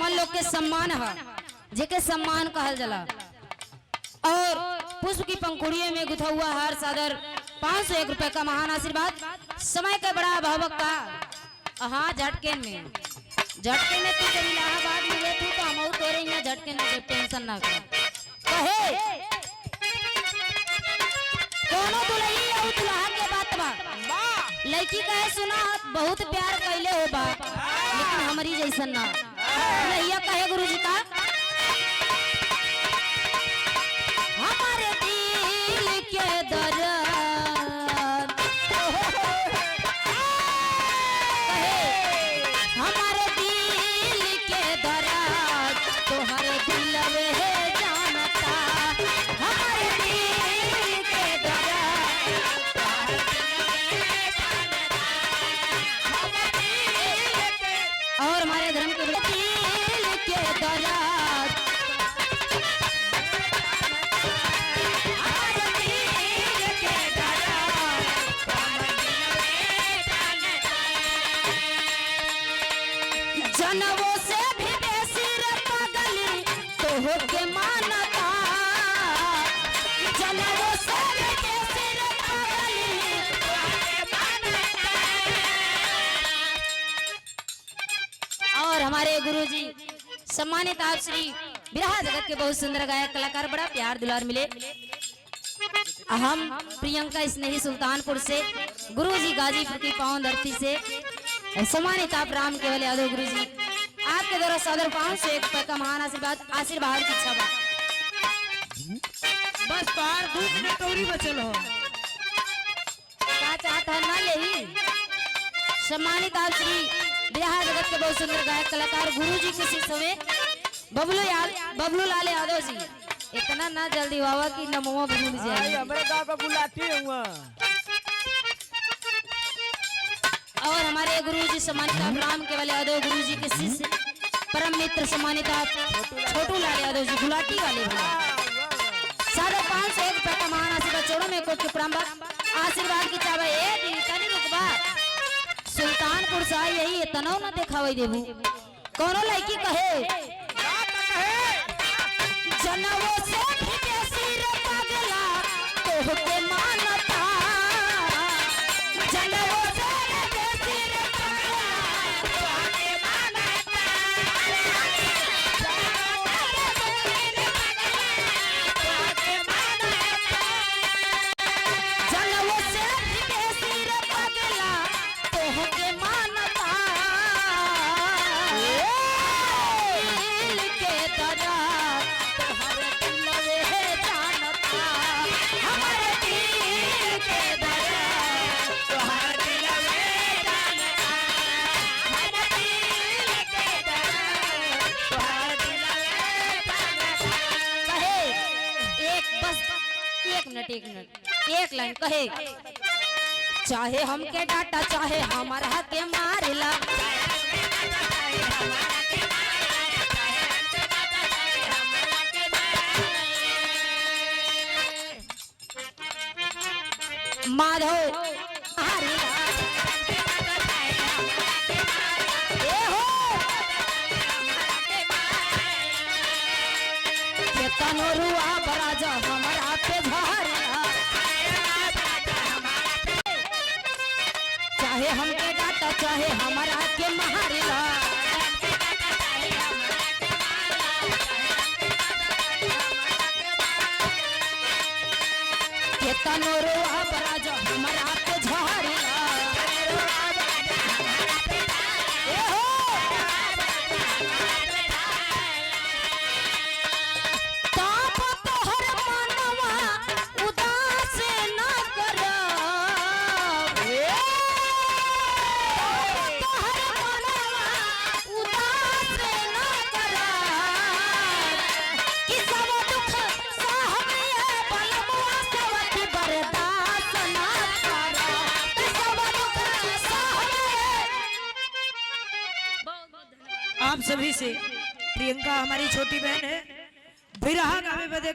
हमन लोग के सम्मान है, जेके सम्मान कहल जला। और पुष्प की पंखुड़ियों में गुथा हुआ हार सादर 501 रुपए का महान आशीर्वाद। समय का बड़ा अभावक का हाँ झटके में तू जब इलाहाबाद में गए तू तो हम तोरे यहाँ झटके में टेंशन ना कर कहे कोनो दुल्ही और दुल्हा के बात बा लड़की कहे सुना बहुत प्यार कैले हो बा लेकिन हमारी जैसन ना दुल्हिया कहे गुरुजी का हमारे दिल के दर्द कहे हमारे दिल के दर्द तोहरे दिल में जानता हमारे दिल के दर्द और हमारे धर्म के दिल के दर्द जनवों से भी बेसी पागली तो हो के मानता जनवों से भी बेसी पागली और हमारे गुरुजी सम्मानित आप श्री बिरहा जगत के बहुत सुंदर गायक कलाकार बड़ा प्यार दुलार मिले। हम प्रियंका स्नेही सुल्तानपुर से गुरुजी गाजीपुर की पावन धरती से सम्मानित आप राम केवल यादव गुरु जी आपके द्वारा सादर 501 रुपए का महान आशीर्वाद की इच्छा बस पार धूप में कौड़ी बचल हो क्या चाहता है ना यही सम्मानित आप श्री बिरहा जगत के बहुत सुंदर गायक कलाकार गुरु जी के शिष्य हुए बबलू लाल यादव जी इतना ना जल्दी बाबा की नमो भूल जाए हमारे गांव का बुलाती हुआ और हमारे गुरुजी सम्मानित आप राम केवल यादव गुरुजी के शिष्य परम मित्र सम्मानित आप छोटू लाल यादव जी गुलाटी वाले साढ़े 501 रुपए का महान आशीर्वाद चौड़ों में कोट के आशीर्वाद की चावे तनी रुकबा सुल्तानपुर से यही तनाव न देखावे देबू कोनो लड़की कहे जनवों से भी बेसी रे पागला तोहके मानता जनवों से एक लाइन कहे चाहे हमके डाटा चाहे हमारा के मारेला माधव तनोरुआ बराजा हमारा पे झारेला चाहे हमके डाटा चाहे हमारा के मारेला के तनोरुआ बराजा हमारा पे झारेला आप सभी से प्रियंका हमारी छोटी बहन है बिरहा गावे बदे